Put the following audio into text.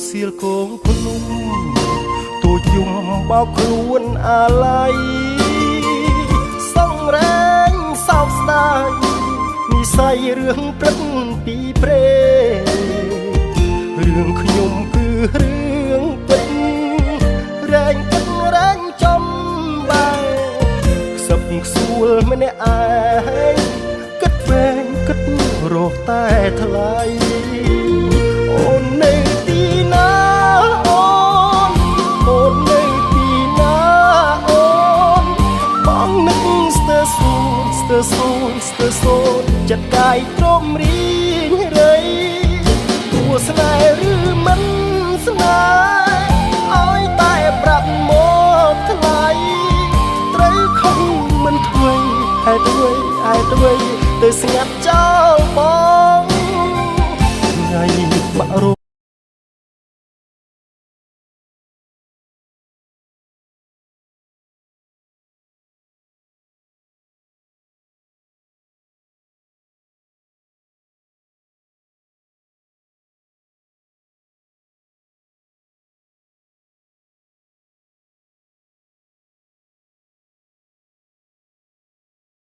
សៀលគងភ្នំទូចយំបោកខ្លួនអាឡ័យសង្រែងសោកស្ដាយនិស័យរឿងព្រឹកពីព្រេរឿងខ្ញុំគឺរឿងពិតរែងពិតរែងចំបែខ្សឹបខ្សួលម្នាក់ឯងគិតវែងគិតរកតែថ្លៃអូននៅទីណាអូននៅទីណាអូនបងនឹកស្ទើរសូនស្ទើរសូនស្ទើរសូនចិត្តកាយទ្រមរីងរៃទោះស្នេហ៍ឬមិនស្នេហ៍ឲ្យតែប្រាប់មកថ្លៃត្រូវខំមិនធ្វើហេតុអ្វីទៅស្ងាត់ចោលបង